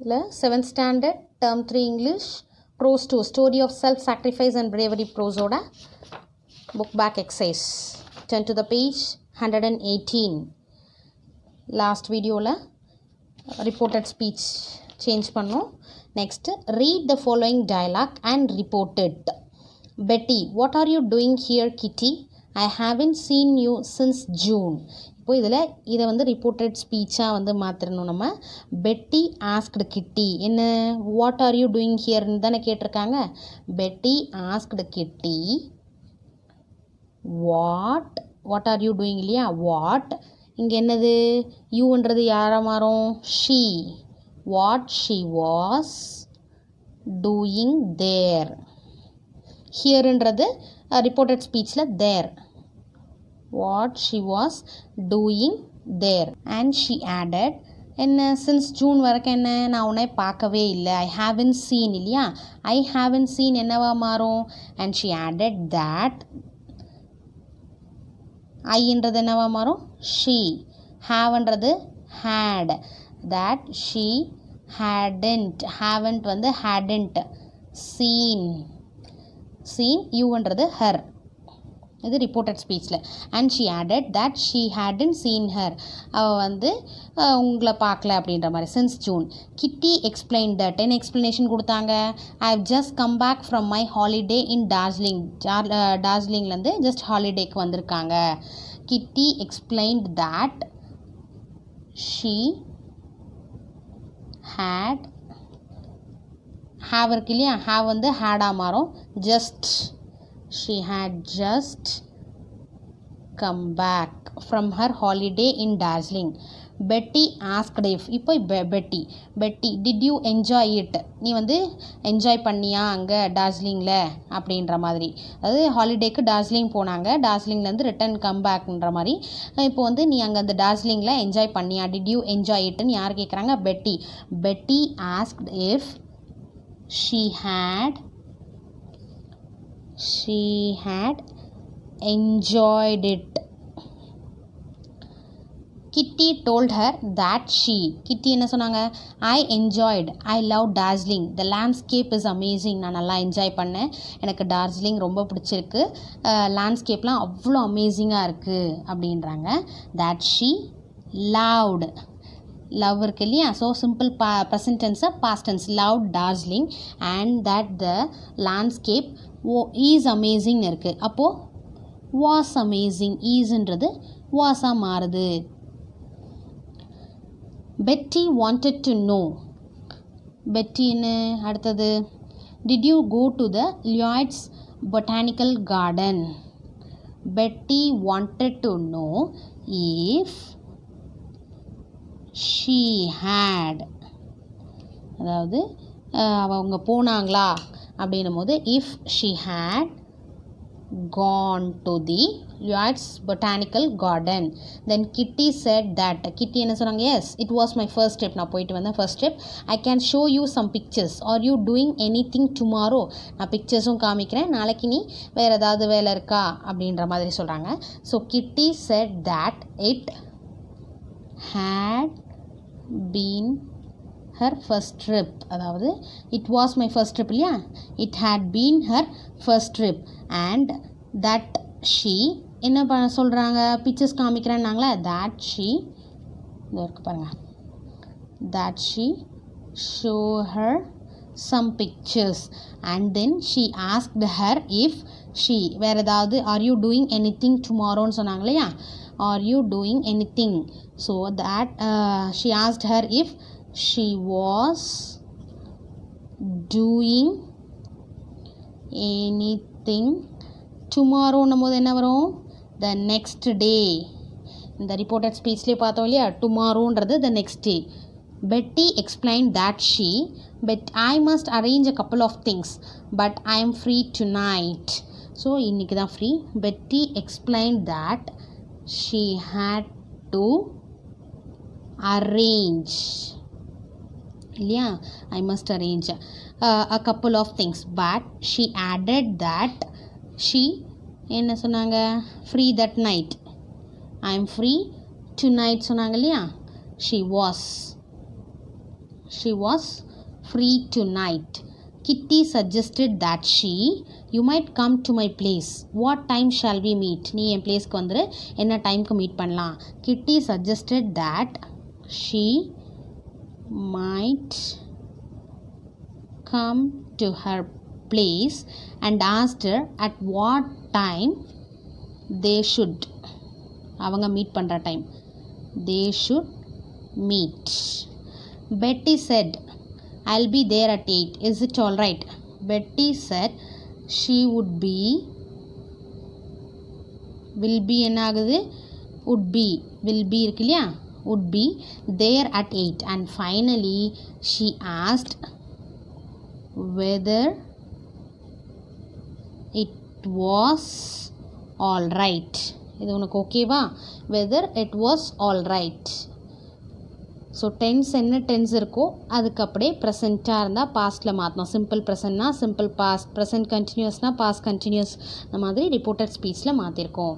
7th standard term 3 English prose 2 story of self-sacrifice and bravery prose oda book back exercise. Turn to the page 118. Last video la reported speech change பண்ணோம். Next read the following dialogue and report it. Betty, what are you doing here, Kitty? I haven't seen you since June. இப்போ இதை வந்து reported ஸ்பீச்சாக வந்து மாற்றிடணும் நம்ம. பெட்டி asked Kitty என்ன what are you doing ஹியர்னு தானே கேட்டிருக்காங்க. Betty asked Kitty what are you doing இல்லையா. வாட் இங்கே என்னது யூன்றது யாராக மாறும் she. What she was doing there. ஹியர்ன்றது ரிப்போர்ட்டட் ஸ்பீச்சில் there. What she was doing there. And she added என்ன since June வரைக்கும் என்ன நான் உன்னை பார்க்கவே இல்லை. I haven't seen இல்லையா. I haven't seen என்னவா மாறும். And she added that ஐன்றது என்னவா மாறும் she. haveன்றது had. that she haven't வந்து hadn't seen youன்றது her. இது ரிப்போர்ட்டட் ஸ்பீச்சில். And she added that she hadn't seen her. அவள் வந்து உங்களை பார்க்கல அப்படின்ற மாதிரி. Since June. Kitty explain that. என்ன எக்ஸ்ப்ளனேஷன் கொடுத்தாங்க. I have just come back from my holiday in Darjeeling. டார்ஜிலிங்லேருந்து ஜஸ்ட் ஹாலிடேக்கு வந்திருக்காங்க. Kitty explained that she had have இருக்கு இல்லையா. ஹேவ் வந்து ஹேடாக மாறும். Just she had just come back from her holiday in Darjeeling. Betty asked if இப்போ Betty did you enjoy it. நீ வந்து என்ஜாய் பண்ணியா அங்கே டார்ஜிலிங்கில் அப்படின்ற மாதிரி. அதாவது ஹாலிடேக்கு டார்ஜிலிங் போனாங்க. டார்ஜிலிங்லேருந்து ரிட்டன் கம் பேக்ன்ற மாதிரி. இப்போ வந்து நீ அங்கே அந்த டார்ஜிலிங்கில் என்ஜாய் பண்ணியா. டிட் யூ என்ஜாய் இட்னு யார் கேட்குறாங்க. Betty asked if she had enjoyed it. Kitty told her that Kitty என்ன சொன்னாங்க. I love Darjeeling. The landscape is amazing. நான் நல்லா என்ஜாய் பண்ணேன். எனக்கு டார்ஜிலிங் ரொம்ப பிடிச்சிருக்கு. லேண்ட்ஸ்கேப்லாம் அவ்வளோ அமேசிங்காக இருக்குது அப்படின்றாங்க. that she loved. லவ் இருக்கு இல்லையா. ஸோ சிம்பிள் ப்ரெசன்ட் டென்ஸை past tense. Love Darjeeling and that the landscape is அமேசிங்னு இருக்குது. அப்போது வாஸ் அமேசிங். ஈஸ்ன்றது வாஸாக மாறுது. பெட்டி வாண்டட் டு நோ. பெட்டின்னு அடுத்தது did you go to the Lloyd's botanical garden. Betty wanted to know if she had. அதாவது அவங்க போனாங்களா அப்படின்னும் போது if she had gone to the Lloyd's Botanical Garden. Then Kitty said that. Kitty என்ன சொன்னாங்க. yes it was my first trip. நான் போயிட்டு வந்தேன் first trip. I can show you some pictures. are you doing anything tomorrow? நான் பிக்சர்ஸும் காமிக்கிறேன். நாளைக்கு நீ வேறு ஏதாவது வேலை இருக்கா அப்படின்ற மாதிரி சொல்கிறாங்க. So Kitty said that it had been her first trip. அதாவது it was my first trip இல்லையா. it had been her first trip and that she என்ன பண்ண சொல்கிறாங்க. பிக்சர்ஸ் காமிக்கிறேன்னாங்களா. that she இதோ இருக்கு பாருங்கள். that she show her some pictures and then she asked her if she வேறு ஏதாவது are you doing anything tomorrowன்னு சொன்னாங்க இல்லையா. are you doing anything. so that she asked her if she was doing anything tomorrow போது என்ன வரும். the next day. இந்த reported ஸ்பீச்லேயே பார்த்தோம் இல்லையா. டுமாரோன்றது the next day. Betty explained that but I must arrange a couple of things but I am free tonight. So இன்றைக்கி தான் free. Betty explained that she had to arrange இல்லையா. I must arrange a couple of things but she added that she என்ன சொன்னாங்க. free that night. I am free tonight சொன்னாங்க இல்லையா. she was she was free tonight. Kitty suggested that you might come to my place. What time shall we meet? நீ என் பிளேஸ்க்கு வந்துரு, என்ன டைம்க்கு meet பண்ணலாம். Kitty suggested that she might come to her place and asked her at what time they should, அவங்க meet பண்ணுற time, they should meet. Betty said, I'll be there at 8. Is it all right? Betty said she would be, will be என்ன ஆகுது, would be, will be இருக்கு இல்லையா, would be there at 8. And finally she asked whether it was all right. இது உனக்கு ஓகேவா, whether it was all right. So tense என்ன tense இருக்கோ அதுக்கு அப்படியே ப்ரெசண்ட்டாக இருந்தால் பாஸ்ட்டில் மாற்றணும். சிம்பிள் ப்ரெசன்ட்னா சிம்பிள் பாஸ்ட், ப்ரெசன்ட் கண்டினியூஸ்னால் பாஸ்ட் கண்டினியூஸ், இந்த மாதிரி ரிப்போர்ட்டட் ஸ்பீச்சில் மாற்றிருக்கோம்.